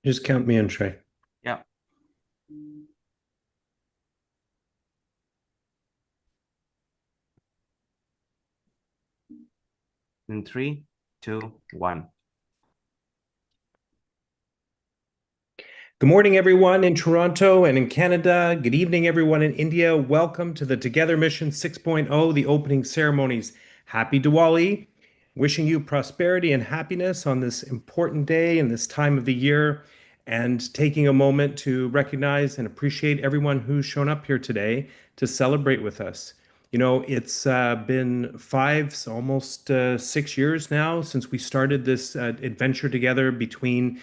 Just count me in, Trey. Yeah. In three, two, one. Good morning, everyone in Toronto and in Canada. Good evening, everyone in India. Welcome to the Together Mission 6.0, the opening ceremonies. Happy Diwali. Wishing you prosperity and happiness on this important day and this time of the year, and taking a moment to recognize and appreciate everyone who's shown up here today to celebrate with us. You know, it's been almost 6 years now since we started this adventure together between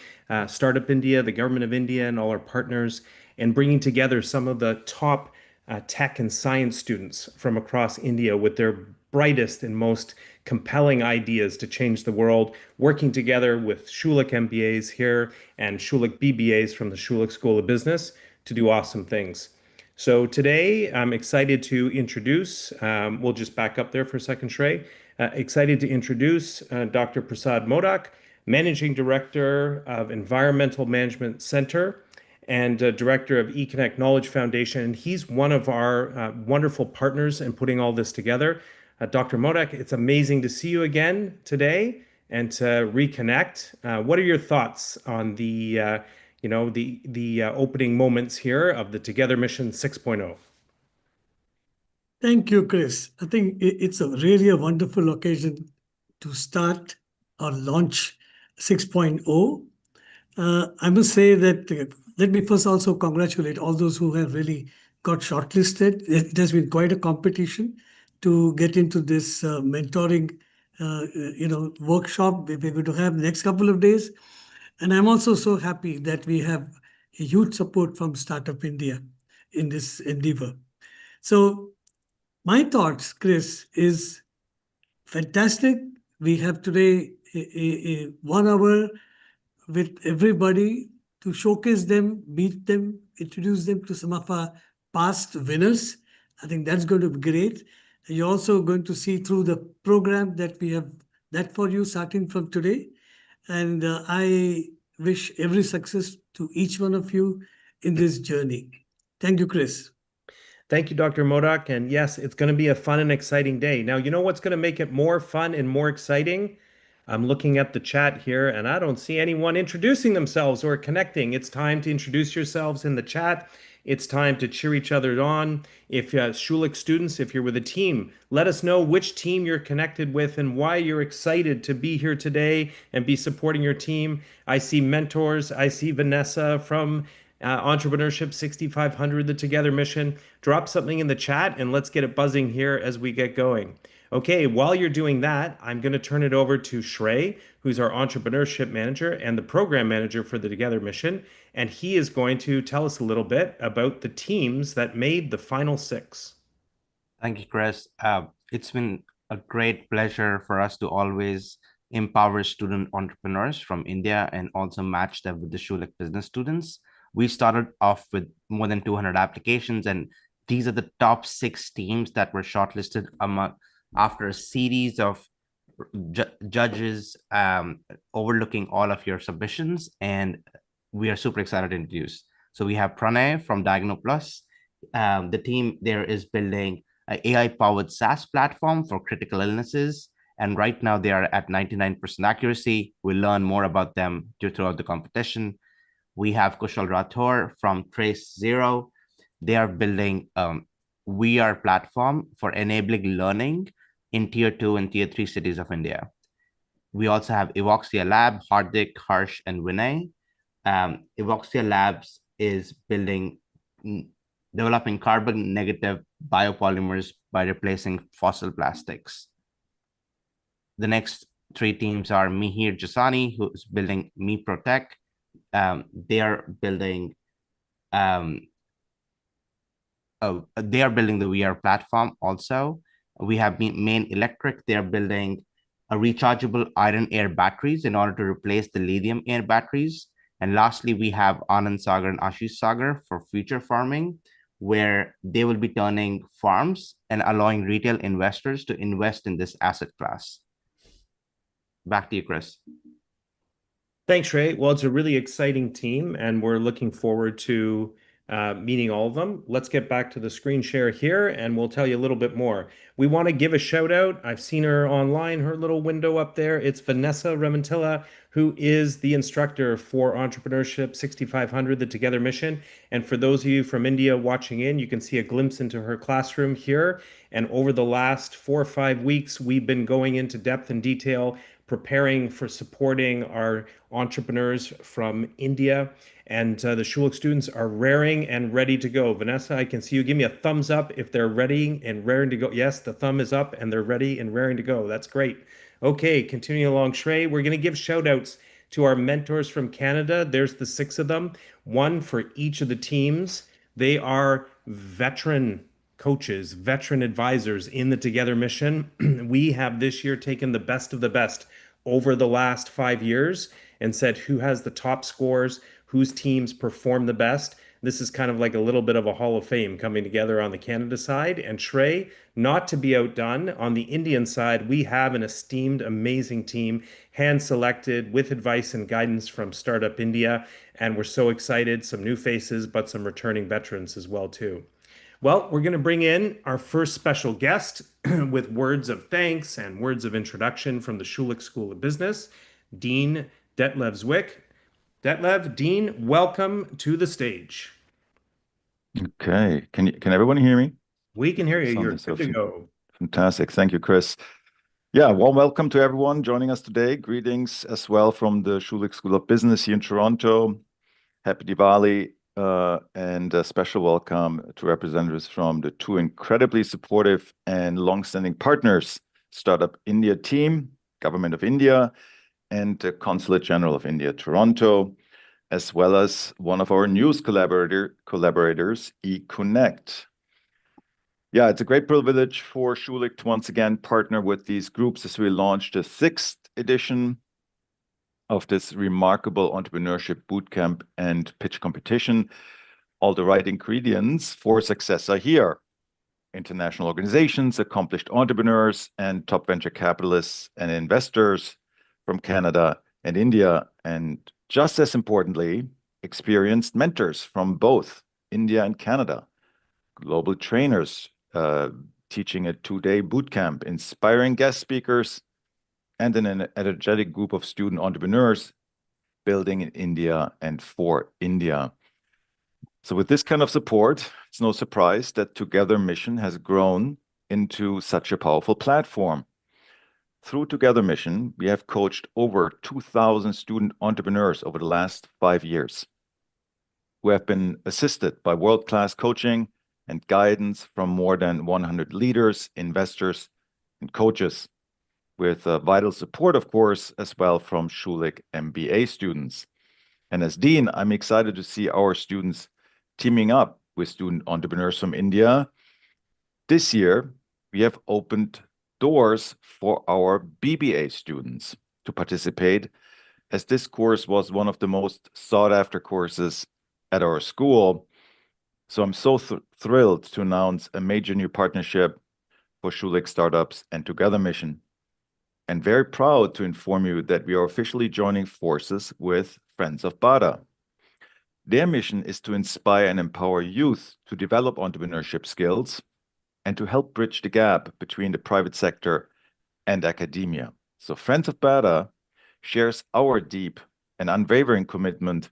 Startup India, the Government of India, and all our partners, and bringing together some of the top tech and science students from across India with their brightest and most compelling ideas to change the world, working together with Schulich MBAs here and Schulich BBAs from the Schulich School of Business to do awesome things. So today, I'm excited to introduce, we'll just back up there for a second, Shrey. Excited to introduce Dr. Prasad Modak, Managing Director of Environmental Management Center and Director of EKonnect Knowledge Foundation. And he's one of our wonderful partners in putting all this together. Dr. Modak, it's amazing to see you again today and to reconnect. What are your thoughts on the opening moments here of the Together Mission 6.0? Thank you, Chris. I think it's really a wonderful occasion to start or launch 6.0. I must say that let me first also congratulate all those who have really got shortlisted. It has been quite a competition to get into this mentoring, workshop we're going to have next couple of days. And I'm also so happy that we have a huge support from Startup India in this endeavor. So my thoughts, Chris, is fantastic. We have today a 1 hour with everybody to showcase them, meet them, introduce them to some of our past winners. I think that's going to be great. You're also going to see through the program that we have that for you starting from today. And I wish every success to each one of you in this journey. Thank you, Chris. Thank you, Dr. Modak. And yes, it's going to be a fun and exciting day. Now, you know what's going to make it more fun and more exciting? I'm looking at the chat here and I don't see anyone introducing themselves or connecting. It's time to introduce yourselves in the chat. It's time to cheer each other on. If Schulich students, if you're with a team, let us know which team you're connected with and why you're excited to be here today and be supporting your team. I see mentors. I see Vanessa from Entrepreneurship 6500, the Together Mission. Drop something in the chat and let's get it buzzing here as we get going. Okay, while you're doing that, I'm going to turn it over to Shrey, who's our entrepreneurship manager and the program manager for the Together Mission. And he is going to tell us a little bit about the teams that made the final six. Thank you, Chris. It's been a great pleasure for us to always empower student entrepreneurs from India and also match them with the Schulich business students. We started off with more than 200 applications, and these are the top six teams that were shortlisted after a series of judges overlooking all of your submissions, and we are super excited to introduce. So we have Pranay from Diagno Plus. The team there is building an AI-powered SaaS platform for critical illnesses, and right now they are at 99% accuracy. We'll learn more about them throughout the competition. We have Kushal Rathore from Trace Zero. They are building VR platform for enabling learning in tier 2 and tier 3 cities of India. We also have Evoxia Lab, Hardik, Harsh, and Vinay. Evoxia Labs is developing carbon negative biopolymers by replacing fossil plastics. The next three teams are Mihir Jasani, who is building Me Protect. They are building the VR platform also. We have Main Electric. They're building a rechargeable iron air batteries in order to replace the lithium air batteries. And lastly, we have Anand Sagar and Ashish Sagar for future farming, where they will be turning farms and allowing retail investors to invest in this asset class. Back to you, Chris. Thanks, Shrey. Well, it's a really exciting team, and we're looking forward to meeting all of them. Let's get back to the screen share here, and we'll tell you a little bit more. We want to give a shout out. I've seen her online, her little window up there. It's Vanessa Remantilla, who is the instructor for Entrepreneurship 6500, the Together Mission. And for those of you from India watching in, you can see a glimpse into her classroom here. And over the last 4 or 5 weeks, we've been going into depth and detail preparing for supporting our entrepreneurs from India. And the Schulich students are raring and ready to go. Vanessa, I can see you. Give me a thumbs up if they're ready and raring to go. Yes, the thumb is up and they're ready and raring to go. That's great. Okay, continuing along, Shrey, we're going to give shout outs to our mentors from Canada. There's the 6 of them, one for each of the teams. They are veteran coaches, veteran advisors in the Together mission. We have this year taken the best of the best over the last 5 years and said who has the top scores, whose teams perform the best. This is kind of like a little bit of a hall of fame coming together on the Canada side. And Shrey, not to be outdone, on the Indian side, we have an esteemed, amazing team, hand selected with advice and guidance from Startup India. And we're so excited, some new faces, but some returning veterans as well, too. Well, we're going to bring in our first special guest with words of thanks and words of introduction from the Schulich School of Business, Dean Detlev Zwick. Detlev, Dean, welcome to the stage. Okay. Can everyone hear me? We can hear you. You're So good to go. fantastic. Thank you, Chris. Yeah, well, welcome to everyone joining us today. Greetings as well from the Schulich School of Business here in Toronto. Happy Diwali, and a special welcome to representatives from the two incredibly supportive and long-standing partners, Startup India team, Government of India, and the Consulate General of India, Toronto, as well as one of our newest collaborators, EKonnect. Yeah, it's a great privilege for Schulich to once again partner with these groups as we launch the 6th edition of this remarkable entrepreneurship bootcamp and pitch competition. All the right ingredients for success are here. International organizations, accomplished entrepreneurs, and top venture capitalists and investors from Canada and India, and just as importantly, experienced mentors from both India and Canada, global trainers teaching a 2-day boot camp, inspiring guest speakers, and an energetic group of student entrepreneurs building in India and for India. So with this kind of support, it's no surprise that Together Mission has grown into such a powerful platform. Through Together Mission, we have coached over 2,000 student entrepreneurs over the last 5 years, who have been assisted by world-class coaching and guidance from more than 100 leaders, investors, and coaches, with vital support, of course, as well from Schulich MBA students. And as Dean, I'm excited to see our students teaming up with student entrepreneurs from India. This year, we have opened doors for our BBA students to participate, as this course was one of the most sought-after courses at our school. So I'm so thrilled to announce a major new partnership for Schulich Startups and Together Mission, and very proud to inform you that we are officially joining forces with Friends of Bada. Their mission is to inspire and empower youth to develop entrepreneurship skills and to help bridge the gap between the private sector and academia. So Friends of Bada shares our deep and unwavering commitment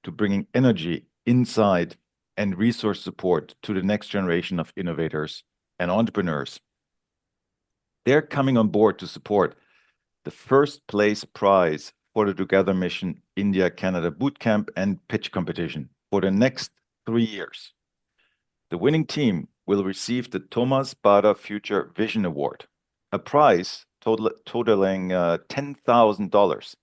to bringing energy, insight, and resource support to the next generation of innovators and entrepreneurs. They're coming on board to support the first place prize for the Together Mission India-Canada Bootcamp and Pitch Competition for the next 3 years. The winning team will receive the Thomas Bada Future Vision Award, a prize totaling $10,000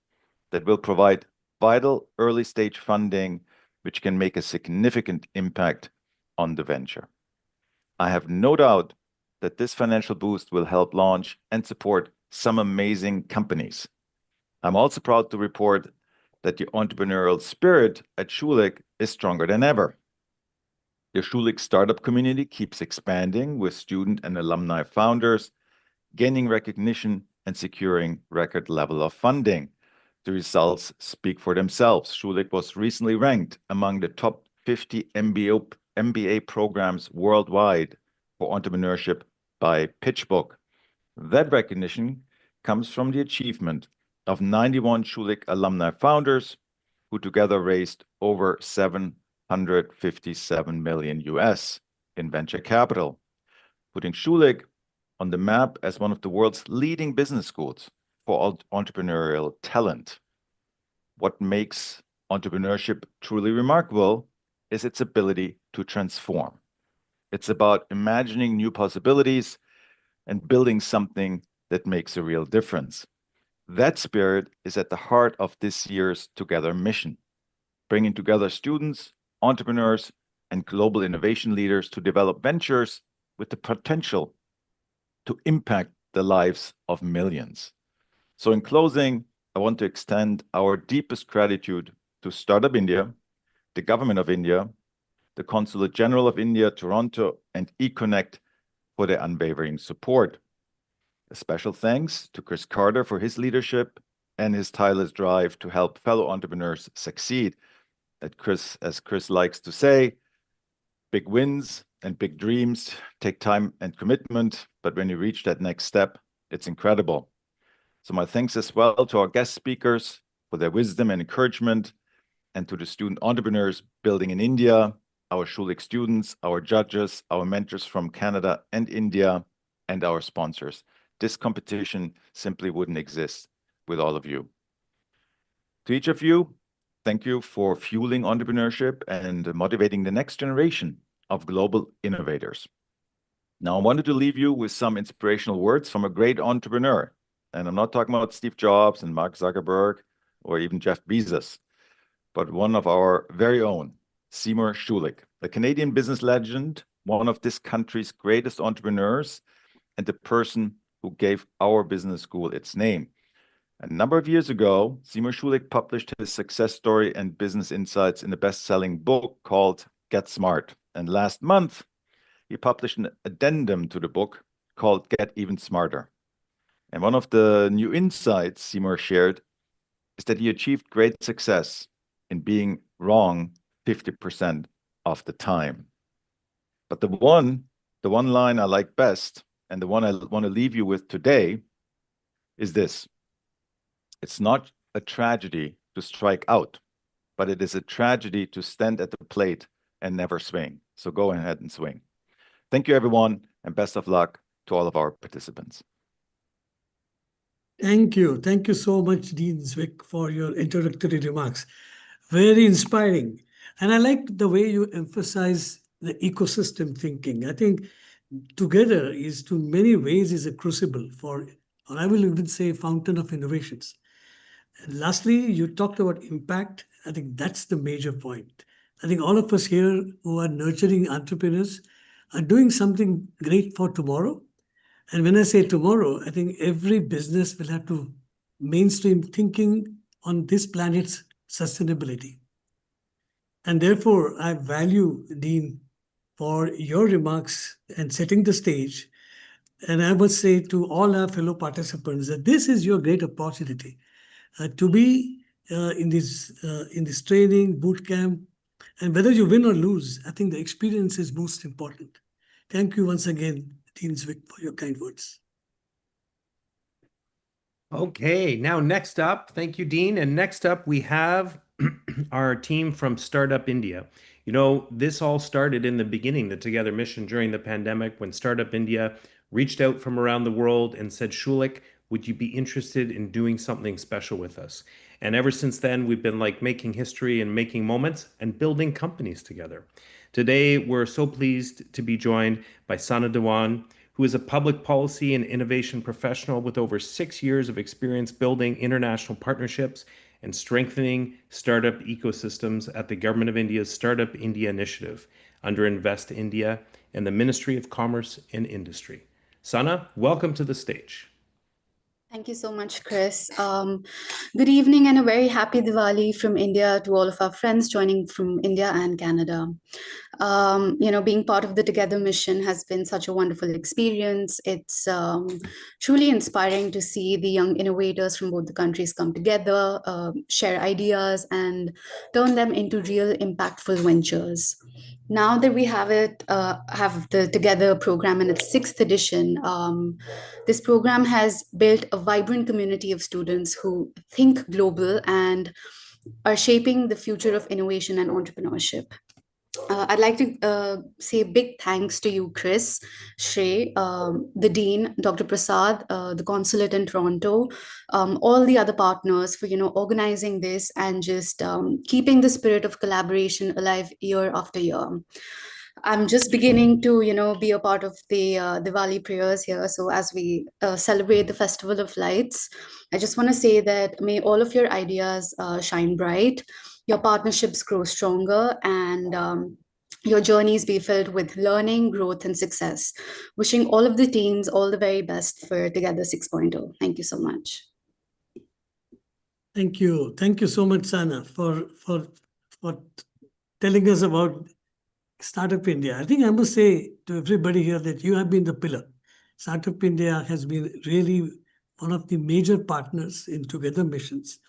that will provide vital early-stage funding which can make a significant impact on the venture. I have no doubt that this financial boost will help launch and support some amazing companies. I'm also proud to report that the entrepreneurial spirit at Schulich is stronger than ever. The Schulich startup community keeps expanding with student and alumni founders, gaining recognition and securing record level of funding. The results speak for themselves. Schulich was recently ranked among the top 50 MBA programs worldwide for entrepreneurship by PitchBook. That recognition comes from the achievement of 91 Schulich alumni founders who together raised over 757 million US in venture capital, putting Schulich on the map as one of the world's leading business schools for entrepreneurial talent. What makes entrepreneurship truly remarkable is its ability to transform. It's about imagining new possibilities and building something that makes a real difference. That spirit is at the heart of this year's Together mission, bringing together students, entrepreneurs, and global innovation leaders to develop ventures with the potential to impact the lives of millions. So in closing, I want to extend our deepest gratitude to Startup India, the Government of India, the Consulate General of India, Toronto, and EKonnect for their unwavering support. A special thanks to Chris Carter for his leadership and his tireless drive to help fellow entrepreneurs succeed. As Chris likes to say, big wins and big dreams take time and commitment, but when you reach that next step, it's incredible. So my thanks as well to our guest speakers for their wisdom and encouragement, and to the student entrepreneurs building in India, our Schulich students, our judges, our mentors from Canada and India, and our sponsors. This competition simply wouldn't exist with all of you. To each of you, thank you for fueling entrepreneurship and motivating the next generation of global innovators. Now, I wanted to leave you with some inspirational words from a great entrepreneur. And I'm not talking about Steve Jobs and Mark Zuckerberg or even Jeff Bezos, but one of our very own, Seymour Schulich, a Canadian business legend, one of this country's greatest entrepreneurs, and the person who gave our business school its name. A number of years ago, Seymour Schulich published his success story and business insights in a best-selling book called Get Smart. And last month, he published an addendum to the book called Get Even Smarter. And one of the new insights Seymour shared is that he achieved great success in being wrong 50% of the time. But the one line I like best, and the one I want to leave you with today, is this. It's not a tragedy to strike out, but it is a tragedy to stand at the plate and never swing. So go ahead and swing. Thank you, everyone, and best of luck to all of our participants. Thank you. Thank you so much, Dean Zwick, for your introductory remarks. Very inspiring. And I like the way you emphasize the ecosystem thinking. I think together is to many ways is a crucible for, or I will even say fountain of innovations. And lastly, you talked about impact. I think that's the major point. I think all of us here who are nurturing entrepreneurs are doing something great for tomorrow. And when I say tomorrow, I think every business will have to mainstream thinking on this planet's sustainability. And therefore, I value, Dean, for your remarks and setting the stage. And I must say to all our fellow participants that this is your great opportunity to be in this training, boot camp, and whether you win or lose, I think the experience is most important. Thank you once again, Dean Zwick, for your kind words. Okay, now next up, thank you, Dean. And next up, we have our team from Startup India. You know, this all started in the beginning, the Together mission during the pandemic, when Startup India reached out from around the world and said, Schulich, would you be interested in doing something special with us? And ever since then, we've been like making history and making moments and building companies together. Today, we're so pleased to be joined by Sana Dewan, who is a public policy and innovation professional with over 6 years of experience building international partnerships and strengthening startup ecosystems at the Government of India's Startup India initiative under Invest India and the Ministry of Commerce and Industry. Sana, welcome to the stage. Thank you so much, Chris. Good evening and a very happy Diwali from India to all of our friends joining from India and Canada. Being part of the Together mission has been such a wonderful experience. It's truly inspiring to see the young innovators from both the countries come together, share ideas, and turn them into real impactful ventures. Now that we have the Together program in its sixth edition, this program has built a vibrant community of students who think global and are shaping the future of innovation and entrepreneurship. I'd like to say big thanks to you, Chris, Shrey, the Dean, Dr. Prasad, the Consulate in Toronto, all the other partners for organizing this and just keeping the spirit of collaboration alive year after year. I'm just beginning to be a part of the Diwali prayers here. So as we celebrate the Festival of Lights, I just want to say that may all of your ideas shine bright, your partnerships grow stronger, and your journeys be filled with learning, growth, and success. Wishing all of the teams all the very best for Together 6.0. Thank you so much. Thank you. Thank you so much, Sana, for telling us about Startup India. I think I must say to everybody here that you have been the pillar. Startup India has been really one of the major partners in Together missions,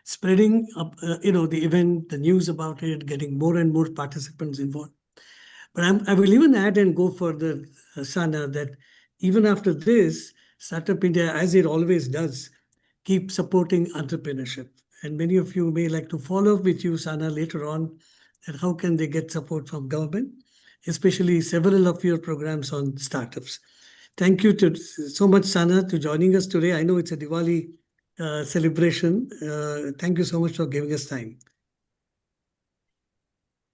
spreading up, the event, the news about it, getting more and more participants involved. But I will even add and go further, Sana, that even after this, Startup India, as it always does, keep supporting entrepreneurship. And many of you may like to follow up with you, Sana, later on, and how can they get support from government, especially several of your programs on startups. Thank you so much, Sana, to joining us today. I know it's a Diwali celebration. Thank you so much for giving us time.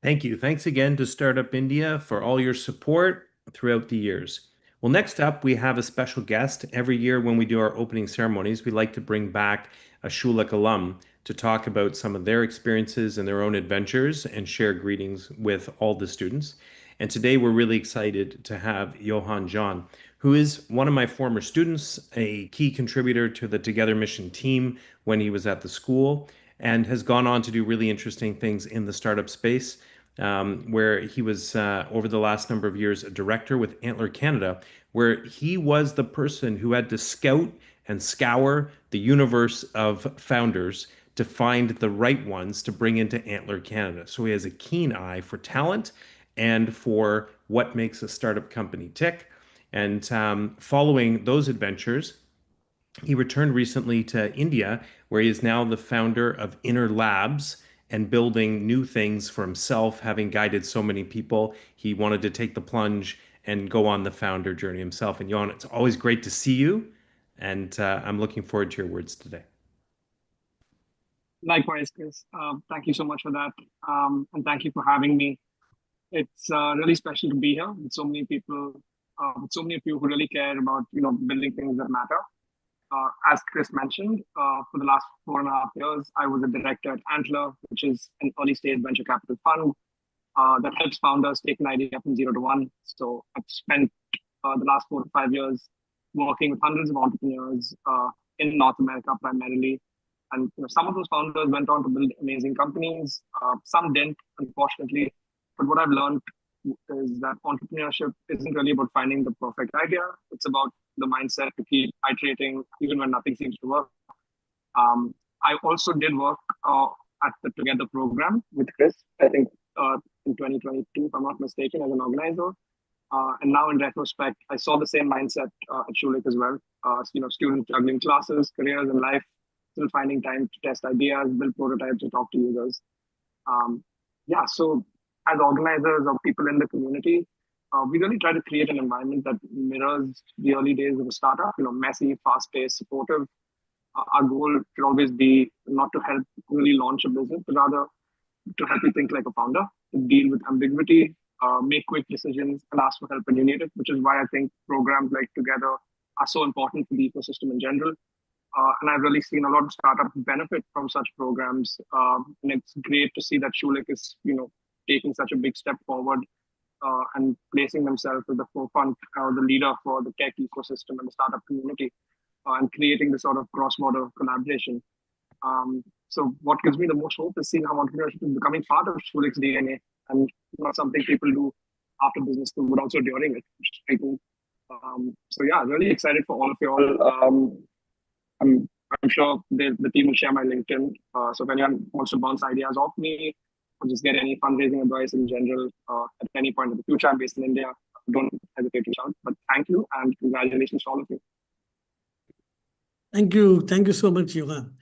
Thank you. Thanks again to Startup India for all your support throughout the years. Well, next up, we have a special guest. Every year when we do our opening ceremonies, we like to bring back a Schulich alum to talk about some of their experiences and their own adventures and share greetings with all the students. And today we're really excited to have Johan John, who is one of my former students, a key contributor to the Together Mission team when he was at the school, and has gone on to do really interesting things in the startup space, where he was, over the last number of years, a director with Antler Canada, where he was the person who had to scout and scour the universe of founders to find the right ones to bring into Antler Canada. So he has a keen eye for talent and for what makes a startup company tick. And following those adventures, he returned recently to India, where he is now the founder of Inner Labs and building new things for himself, having guided so many people. He wanted to take the plunge and go on the founder journey himself. And Johan, it's always great to see you. And I'm looking forward to your words today. Likewise, Chris. Thank you so much for that. And thank you for having me. It's really special to be here with so many people, with so many of you who really care about, building things that matter. As Chris mentioned, for the last 4.5 years, I was a director at Antler, which is an early stage venture capital fund that helps founders take an idea from 0 to 1. So I've spent the last 4 to 5 years working with hundreds of entrepreneurs in North America primarily. And some of those founders went on to build amazing companies. Some didn't, unfortunately. But what I've learned is that entrepreneurship isn't really about finding the perfect idea. It's about the mindset to keep iterating even when nothing seems to work. I also did work at the Together program with Chris, I think in 2022, if I'm not mistaken, as an organizer. And now in retrospect, I saw the same mindset at Schulich as well. Students juggling classes, careers, and life, still finding time to test ideas, build prototypes, and talk to users. So as organizers or people in the community, we really try to create an environment that mirrors the early days of a startup, messy, fast-paced, supportive. Our goal should always be not to help really launch a business, but rather to help you think like a founder, to deal with ambiguity, make quick decisions, and ask for help when you need it, which is why I think programs like Together are so important for the ecosystem in general. And I've really seen a lot of startups benefit from such programs. And it's great to see that Schulich is, taking such a big step forward and placing themselves at the forefront, the leader for the tech ecosystem and the startup community. and creating this sort of cross-border collaboration. So what gives me the most hope is seeing how entrepreneurship is becoming part of Schulich's DNA and not something people do after business school, but also during it, which is pretty cool. So yeah, really excited for all of you all. I'm sure the team will share my LinkedIn. So if anyone wants to bounce ideas off me or just get any fundraising advice in general at any point in the future, I'm based in India. Don't hesitate to reach out. But thank you and congratulations to all of you. Thank you so much, Johan.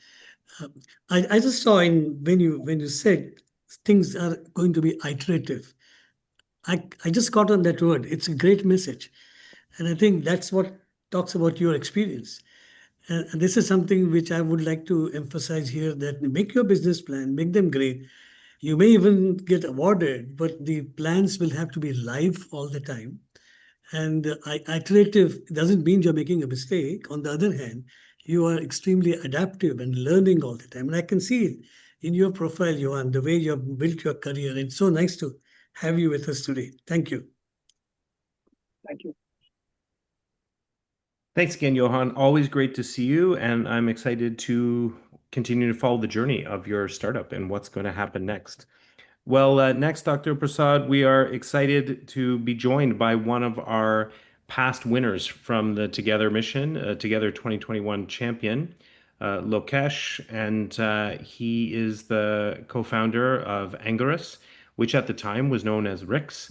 I just saw when you said things are going to be iterative. I just caught on that word. It's a great message, and I think that's what talks about your experience. And this is something which I would like to emphasize here, that make your business plan, make them great. You may even get awarded, but the plans will have to be live all the time. And iterative doesn't mean you're making a mistake. On the other hand, you are extremely adaptive and learning all the time. And I can see it in your profile, Johan, the way you have built your career. It's so nice to have you with us today. Thank you. Thank you. Thanks again, Johan. Always great to see you, and I'm excited to continue to follow the journey of your startup and what's going to happen next. Well, next, Dr. Prasad, we are excited to be joined by one of our past winners from the Together mission, Together 2021 champion, Lokesh, and he is the co-founder of Angerus, which at the time was known as Rix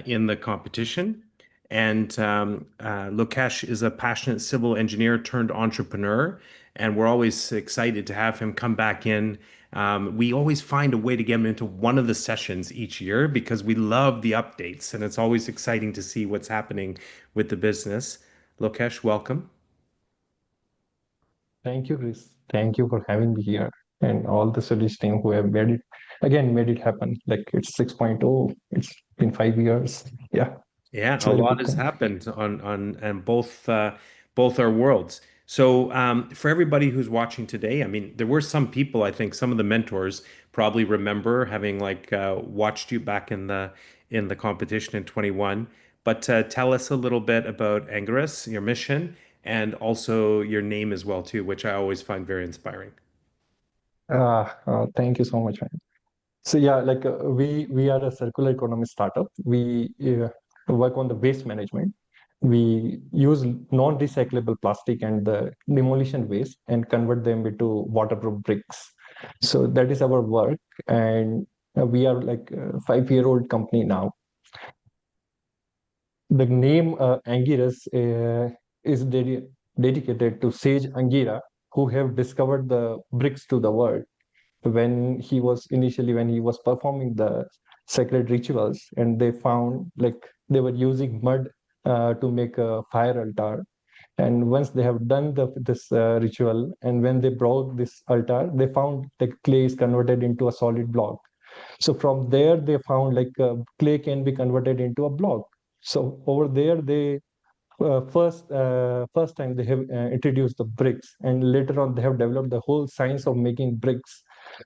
in the competition. And Lokesh is a passionate civil engineer turned entrepreneur, and we're always excited to have him come back in. We always find a way to get him into one of the sessions each year because we love the updates, and it's always exciting to see what's happening with the business. Lokesh, welcome. Thank you, Chris. Thank you for having me here and all the Schulich team who have made it happen. Like it's 6.0. It's been 5 years. Yeah. Yeah, It's a very lot big has thing. happened on both our worlds. So for everybody who's watching today, I mean, there were some people, I think some of the mentors probably remember having like watched you back in the competition in 21. But tell us a little bit about Angerus, your mission, and also your name as well too, which I always find very inspiring. Thank you so much, man. So yeah, like we are a circular economy startup. We work on the waste management. We use non-recyclable plastic and the demolition waste and convert them into waterproof bricks. So that is our work, and we are like a 5-year-old company now. The name Angiras is dedicated to Sage Angira, who have discovered the bricks to the world when he was performing the sacred rituals, and they found like they were using mud to make a fire altar. And once they have done this ritual, and when they broke this altar, they found like clay is converted into a solid block. So from there, they found like clay can be converted into a block. So over there, they first time they have introduced the bricks, and later on they have developed the whole science of making bricks.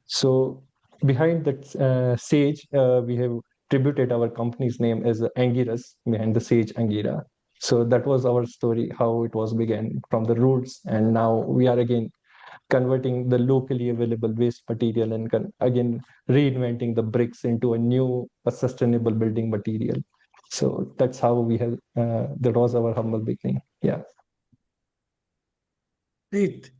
So behind that sage, we have tributed our company's name as Angiras, behind the sage Angira. So that was our story, how it was began from the roots, and now we are again converting the locally available waste material and again reinventing the bricks into a sustainable building material. So that's how we have that was our humble beginning. Yeah. Great.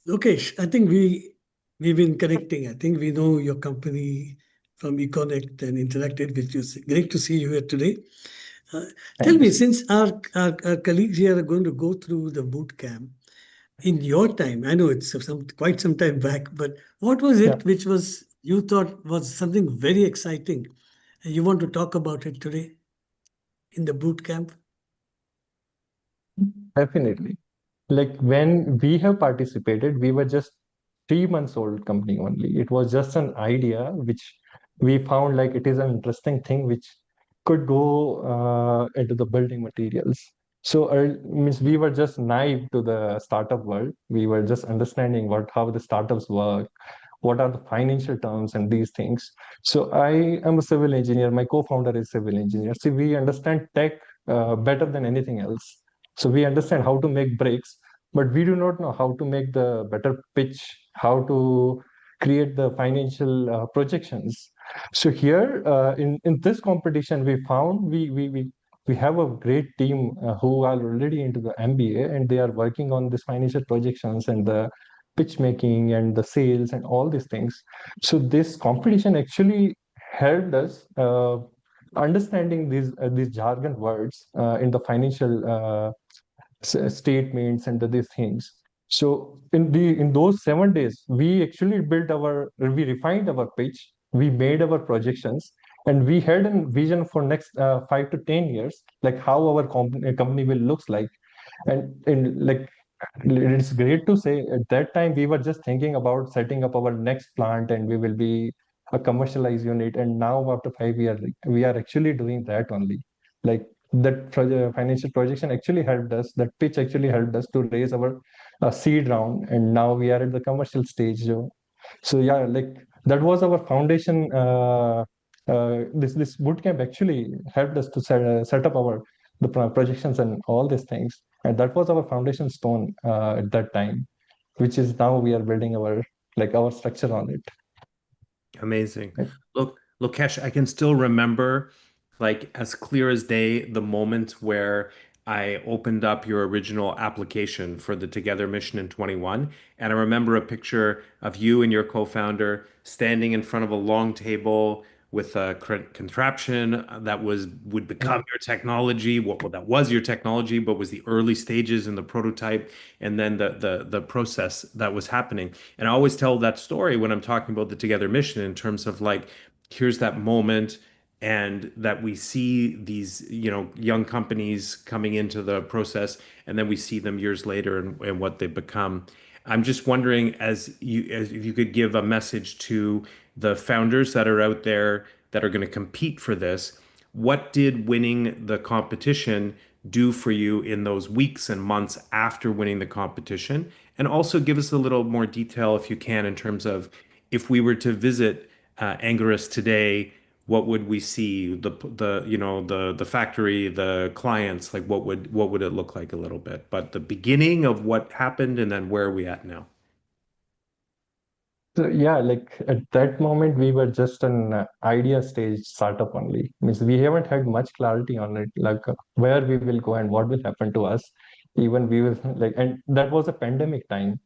Lokesh, I think we've been connecting. I think we know your company from EKonnect and interacted with you. Great to see you here today. Tell me, Thanks. since our colleagues here are going to go through the boot camp, in your time, I know it's quite some time back, but what was Yeah. it which was you thought was something very exciting, and you want to talk about it today in the boot camp? Definitely. Like when we have participated, we were just 3 months old company only. It was just an idea which we found like it is an interesting thing which could go into the building materials. So means we were just naive to the startup world. We were just understanding how the startups work, what are the financial terms and these things. So I am a civil engineer. My co-founder is civil engineer. See, we understand tech better than anything else. So we understand how to make bricks, but we do not know how to make the better pitch, how to create the financial projections. So here in this competition, we found we have a great team who are already into the MBA, and they are working on this financial projections and the pitch making and the sales and all these things. So this competition actually helped us understanding these jargon words in the financial statements and these things. So in those 7 days, we refined our pitch, we made our projections, and we had a vision for next 5 to 10 years, like how our company will looks like. And like it's great to say at that time we were just thinking about setting up our next plant and we will be a commercialized unit. And now after 5 years, we are actually doing that only. Like that financial projection actually helped us. That pitch actually helped us to raise our seed round, and now we are at the commercial stage. So yeah, like that was our foundation. This bootcamp actually helped us to set up our projections and all these things, and that was our foundation stone at that time, which is now we are building our structure on it. Amazing. Look, Lokesh, I can still remember, like as clear as day, the moment where I opened up your original application for the Together mission in 21. And I remember a picture of you and your co-founder standing in front of a long table with a contraption that would become your technology. Well, that was your technology, but was the early stages in the prototype, and then the process that was happening. And I always tell that story when I'm talking about the Together mission in terms of like, here's that moment, and that we see these, young companies coming into the process, and then we see them years later and what they've become. I'm just wondering, as if you could give a message to the founders that are out there that are going to compete for this, what did winning the competition do for you in those weeks and months after winning the competition? And also give us a little more detail, if you can, in terms of if we were to visit Angarus today, what would we see? The factory, the clients, like what would it look like a little bit? But the beginning of what happened and then where are we at now? So yeah, like at that moment we were just an idea stage startup only. Means we haven't had much clarity on it, like where we will go and what will happen to us. Even we will like, and that was a pandemic time,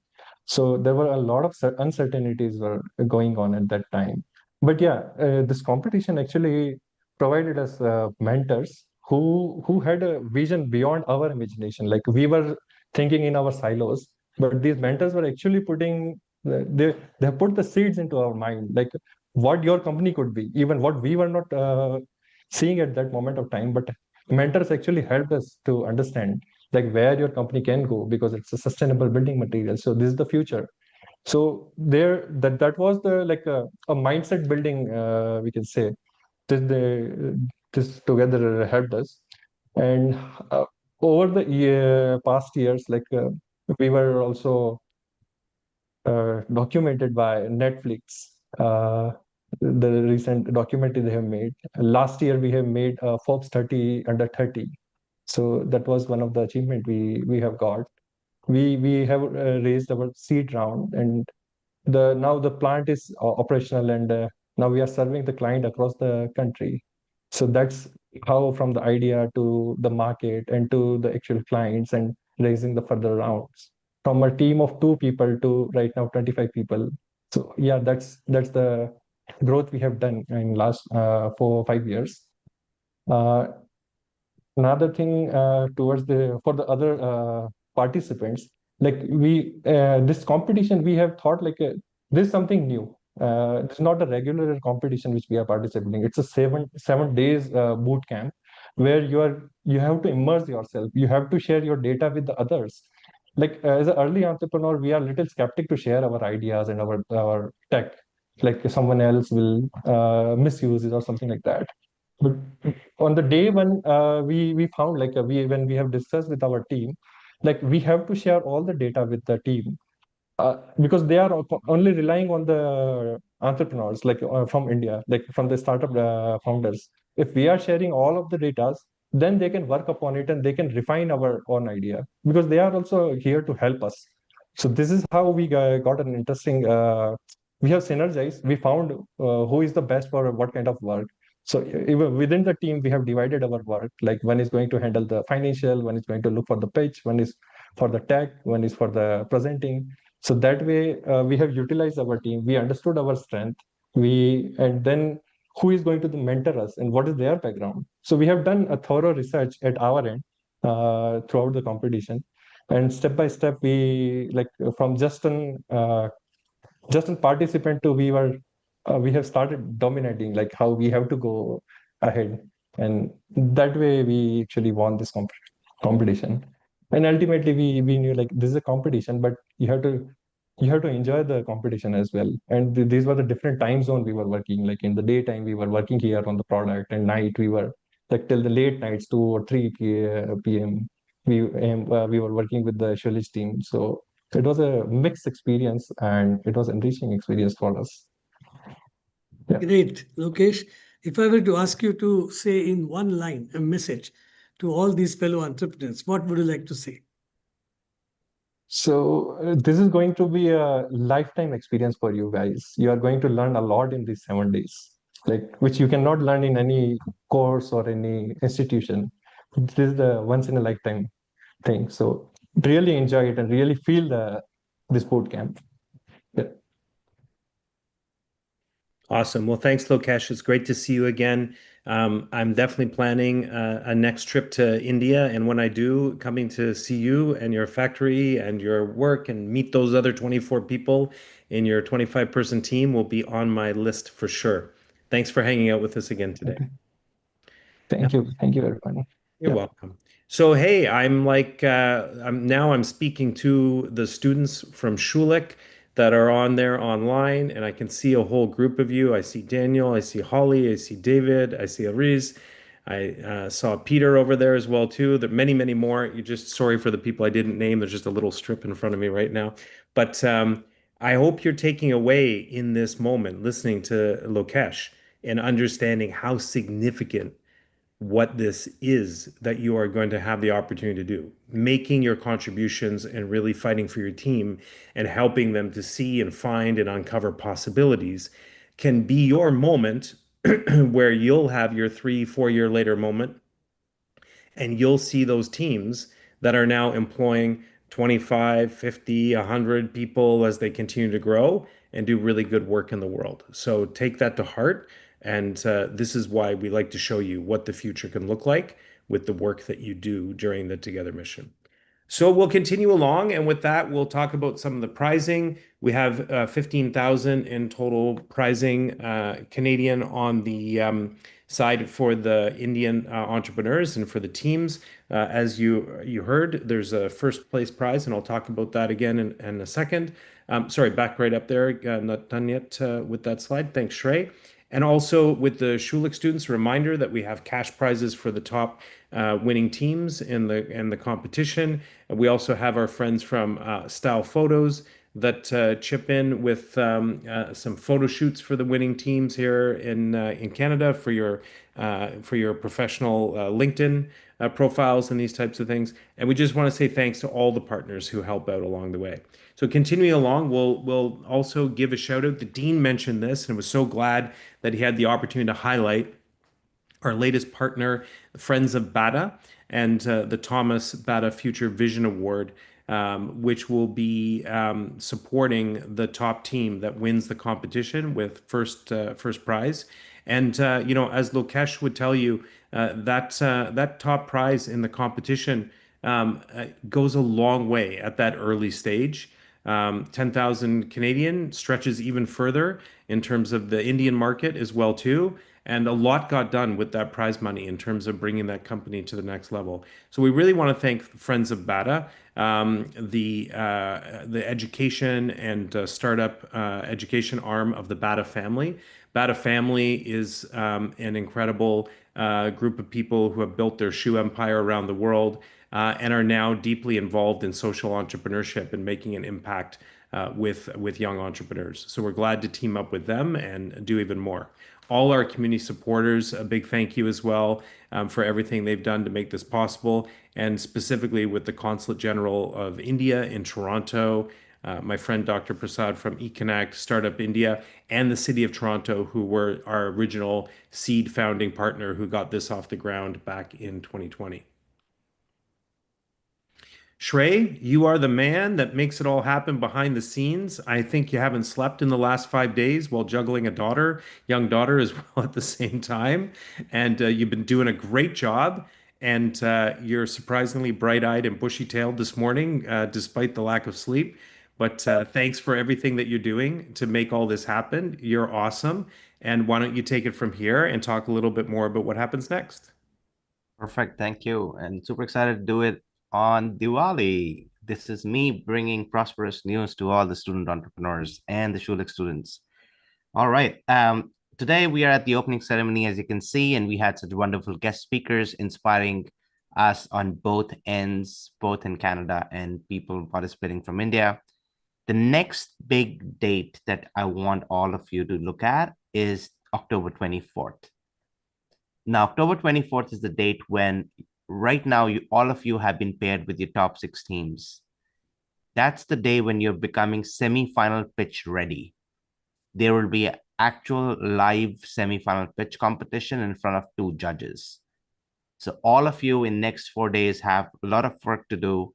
so there were a lot of uncertainties were going on at that time. But yeah, this competition actually provided us mentors who had a vision beyond our imagination. Like we were thinking in our silos, but these mentors were actually putting they have put the seeds into our mind, like what your company could be, even what we were not seeing at that moment of time. But mentors actually helped us to understand like where your company can go, because it's a sustainable building material. So this is the future. So there, that was the like a mindset building, we can say. This together helped us, and over the past years, like we were also documented by Netflix. The recent documentary they have made. Last year, we have made Forbes 30 under 30. So that was one of the achievement we have got. We have raised our seed round, and now the plant is operational, and now we are serving the client across the country. So that's how from the idea to the market and to the actual clients and raising the further rounds from a team of 2 people to right now 25 people. So yeah, that's the growth we have done in last 4 or 5 years. Uh, Another thing towards the for the other participants, like this competition we have thought like this is something new. It's not a regular competition which we are participating. It's a seven days boot camp where you have to immerse yourself. You have to share your data with the others. Like as an early entrepreneur, we are little skeptic to share our ideas and our tech. Like someone else will misuse it or something like that. But on the day when we found like when we have discussed with our team, like we have to share all the data with the team because they are only relying on the entrepreneurs like from India, like from the startup founders. If we are sharing all of the data, then they can work upon it and they can refine our own idea, because they are also here to help us. So this is how we got an interesting, we have synergized, we found who is the best for what kind of work. So even within the team, we have divided our work. Like one is going to handle the financial, one is going to look for the pitch, one is for the tech, one is for the presenting. So that way, we have utilized our team. We understood our strength. And then who is going to mentor us and what is their background. So we have done a thorough research at our end throughout the competition, and step by step, we like from just a participant to we have started dominating, like how we have to go ahead, and that way we actually won this competition. And ultimately we knew like this is a competition, but you have to enjoy the competition as well. And these were the different time zone we were working. Like in the daytime we were working here on the product, and night we were like till the late nights 2 or 3 p.m. We were working with the Schulich team. So it was a mixed experience and it was enriching experience for us. Yeah. Great. Lokesh, if I were to ask you to say in one line a message to all these fellow entrepreneurs, what would you like to say? So this is going to be a lifetime experience for you guys. You are going to learn a lot in these 7 days, like which you cannot learn in any course or any institution. This is the once in a lifetime thing. So really enjoy it and really feel this boot camp. Yeah. Awesome. Well, thanks, Lokesh. It's great to see you again. I'm definitely planning a next trip to India, and when I do, coming to see you and your factory and your work and meet those other 24 people in your 25-person team will be on my list for sure. Thanks for hanging out with us again today. Okay. Thank you. Thank you, everyone. You're Yeah. welcome. So, hey, I'm speaking to the students from Schulich that are on there online, and I can see a whole group of you. I see Daniel, I see Holly, I see David, I see Ariz. I saw Peter over there as well too. There are many, many more. You just sorry for the people I didn't name. There's just a little strip in front of me right now. But I hope you're taking away in this moment, listening to Lokesh and understanding how significant what this is that you are going to have the opportunity to do, making your contributions and really fighting for your team and helping them to see and find and uncover possibilities can be your moment where you'll have your 3, 4 year later moment and you'll see those teams that are now employing 25, 50, 100 people as they continue to grow and do really good work in the world. So take that to heart. And this is why we like to show you what the future can look like with the work that you do during the Together mission. So we'll continue along, and with that, we'll talk about some of the pricing. We have 15,000 in total pricing Canadian on the side for the Indian entrepreneurs and for the teams. As you heard, there's a first place prize, and I'll talk about that again in a second. Sorry, back right up there. Not done yet with that slide. Thanks, Shrey. And also with the Schulich students, a reminder that we have cash prizes for the top winning teams in the competition. We also have our friends from Style Photos that chip in with some photo shoots for the winning teams here in Canada for your professional LinkedIn profiles and these types of things. And we just want to say thanks to all the partners who help out along the way. So continuing along, we'll also give a shout out. The dean mentioned this and was so glad that he had the opportunity to highlight our latest partner, Friends of Bata, and the Thomas Bata Future Vision Award, which will be supporting the top team that wins the competition with first prize. And as Lokesh would tell you, that top prize in the competition goes a long way at that early stage. 10,000 Canadian stretches even further in terms of the Indian market as well too. And a lot got done with that prize money in terms of bringing that company to the next level. So we really want to thank Friends of Bata, the education and startup education arm of the Bata family. Bata family is an incredible group of people who have built their shoe empire around the world. and are now deeply involved in social entrepreneurship and making an impact with young entrepreneurs. So we're glad to team up with them and do even more. All our community supporters, a big thank you as well for everything they've done to make this possible, and specifically with the Consulate General of India in Toronto, my friend Dr. Prasad from EKonnect, Startup India, and the City of Toronto, who were our original seed founding partner who got this off the ground back in 2020. Shrey, you are the man that makes it all happen behind the scenes. I think you haven't slept in the last 5 days while juggling a young daughter as well at the same time. And you've been doing a great job. And you're surprisingly bright-eyed and bushy-tailed this morning, despite the lack of sleep. But thanks for everything that you're doing to make all this happen. You're awesome. And why don't you take it from here and talk a little bit more about what happens next? Perfect. Thank you. And super excited to do it on Diwali. This is me bringing prosperous news to all the student entrepreneurs and the Schulich students. All right. Today we are at the opening ceremony, as you can see, and we had such wonderful guest speakers inspiring us on both ends, both in Canada and people participating from India. The next big date that I want all of you to look at is October 24th. Now, October 24th is the date when right now all of you have been paired with your top 6 teams. That's the day when you're becoming semi-final pitch ready. There will be an actual live semi-final pitch competition in front of 2 judges. So all of you in next 4 days have a lot of work to do,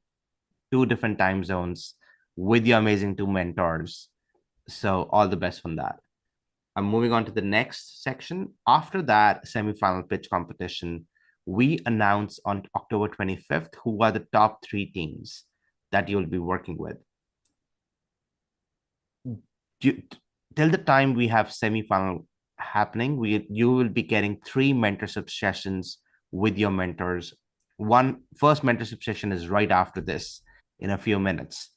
2 different time zones with your amazing 2 mentors. So all the best from that. I'm moving on to the next section. After that semi-final pitch competition, we announce on October 25th who are the top 3 teams that you'll be working with. Till the time we have semi-final happening, you will be getting 3 mentorship sessions with your mentors. First mentorship session is right after this in a few minutes.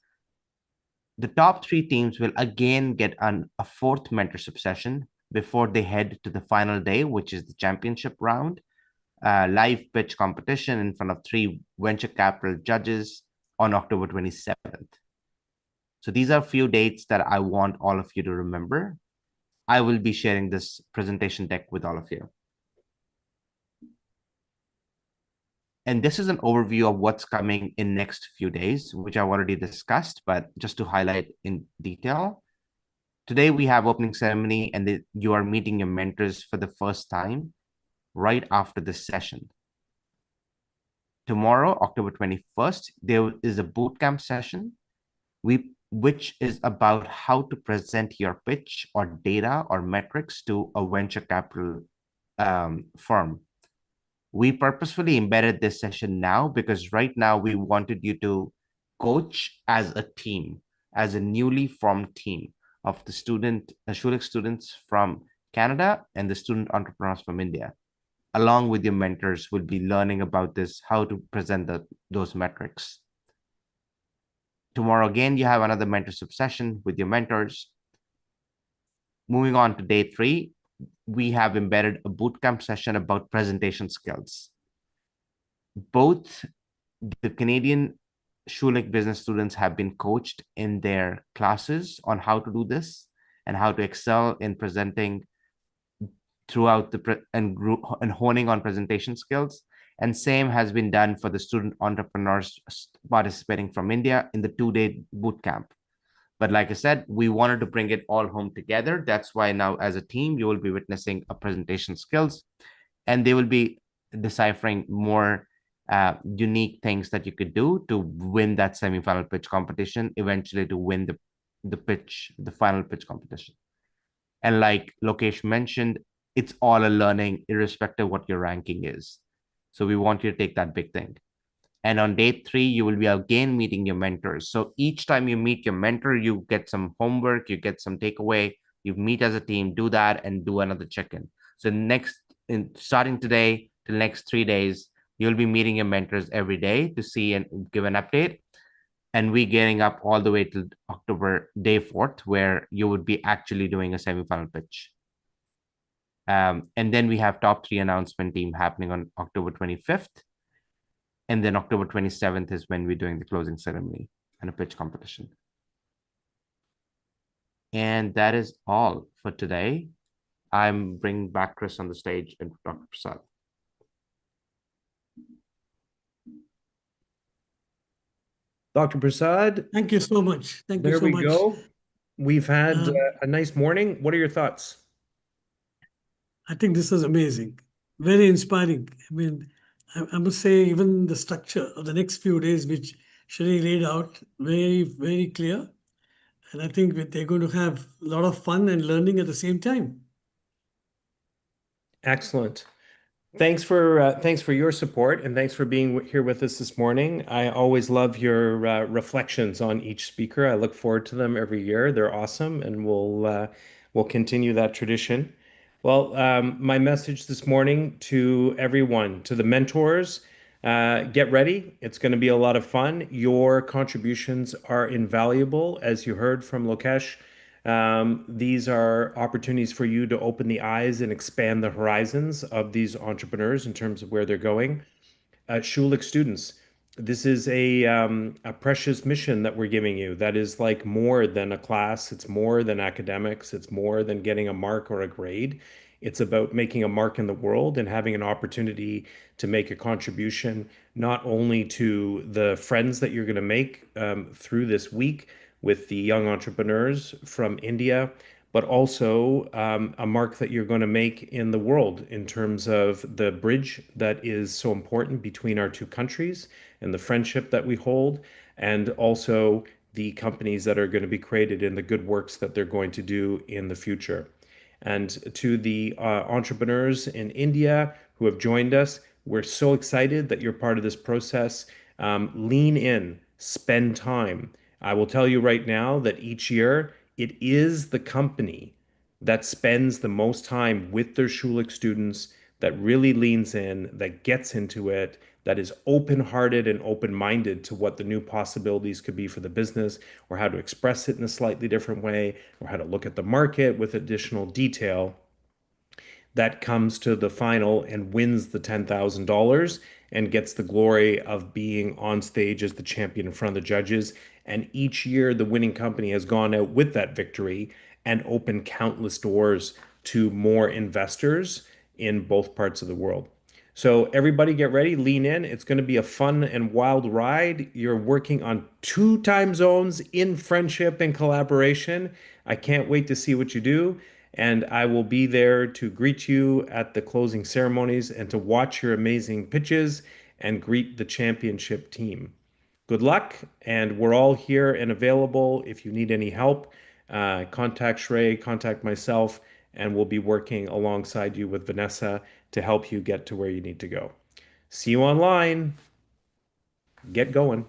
The top 3 teams will again get a 4th mentorship session before they head to the final day, which is the championship round, live pitch competition in front of 3 venture capital judges on October 27th. So these are a few dates that I want all of you to remember. I will be sharing this presentation deck with all of you. And this is an overview of what's coming in next few days, which I've already discussed, but just to highlight in detail. Today we have opening ceremony, and you are meeting your mentors for the first time right after this session. Tomorrow, October 21st, there is a bootcamp session, which is about how to present your pitch or data or metrics to a venture capital firm. We purposefully embedded this session now because right now we wanted you to coach as a team, as a newly formed team of the Schulich students from Canada and the student entrepreneurs from India. Along with your mentors, will be learning about this, how to present those metrics. Tomorrow again, you have another mentorship session with your mentors. Moving on to day 3, we have embedded a bootcamp session about presentation skills. Both the Canadian Schulich business students have been coached in their classes on how to do this and how to excel in presenting throughout and honing on presentation skills. And same has been done for the student entrepreneurs participating from India in the 2-day bootcamp. But like I said, we wanted to bring it all home together. That's why now as a team, you will be witnessing a presentation skills, and they will be deciphering more unique things that you could do to win that semi-final pitch competition, eventually to win the final pitch competition. And like Lokesh mentioned, it's all a learning irrespective of what your ranking is. So we want you to take that big thing. And on day 3, you will be again meeting your mentors. So each time you meet your mentor, you get some homework, you get some takeaway, you meet as a team, do that, and do another check-in. So starting today to the next 3 days, you'll be meeting your mentors every day to see and give an update. And we getting up all the way to October day 4th, where you would be actually doing a semi-final pitch. And then we have top 3 announcement team happening on October 25th. And then October 27th is when we're doing the closing ceremony and a pitch competition. And that is all for today. I'm bringing back Chris on the stage and Dr. Prasad. Dr. Prasad, Thank you so much. Thank you there so we much. go. We've had Uh, a nice morning. What are your thoughts? I think this was amazing, very inspiring. I mean, I must say, even the structure of the next few days, which Shri laid out, very, very clear. And I think they're going to have a lot of fun and learning at the same time. Excellent. Thanks for your support and thanks for being here with us this morning. I always love your reflections on each speaker. I look forward to them every year. They're awesome, and we'll continue that tradition. Well, my message this morning to everyone, to the mentors, get ready. It's going to be a lot of fun. Your contributions are invaluable, as you heard from Lokesh. These are opportunities for you to open the eyes and expand the horizons of these entrepreneurs in terms of where they're going. Schulich students, this is a precious mission that we're giving you. That is like more than a class. It's more than academics. It's more than getting a mark or a grade. It's about making a mark in the world and having an opportunity to make a contribution, not only to the friends that you're going to make through this week with the young entrepreneurs from India, but also a mark that you're going to make in the world in terms of the bridge that is so important between our two countries and the friendship that we hold, and also the companies that are going to be created and the good works that they're going to do in the future. And to the entrepreneurs in India who have joined us, we're so excited that you're part of this process. Lean in, spend time. I will tell you right now that each year it is the company that spends the most time with their Schulich students, that really leans in, that gets into it, that is open-hearted and open-minded to what the new possibilities could be for the business, or how to express it in a slightly different way, or how to look at the market with additional detail, that comes to the final and wins the $10,000 and gets the glory of being on stage as the champion in front of the judges. And each year, the winning company has gone out with that victory and opened countless doors to more investors in both parts of the world. So everybody get ready, lean in. It's going to be a fun and wild ride. You're working on two time zones in friendship and collaboration. I can't wait to see what you do. And I will be there to greet you at the closing ceremonies and to watch your amazing pitches and greet the championship team. Good luck, and we're all here and available. If you need any help, contact Shrey, contact myself, and we'll be working alongside you with Vanessa to help you get to where you need to go. See you online. Get going.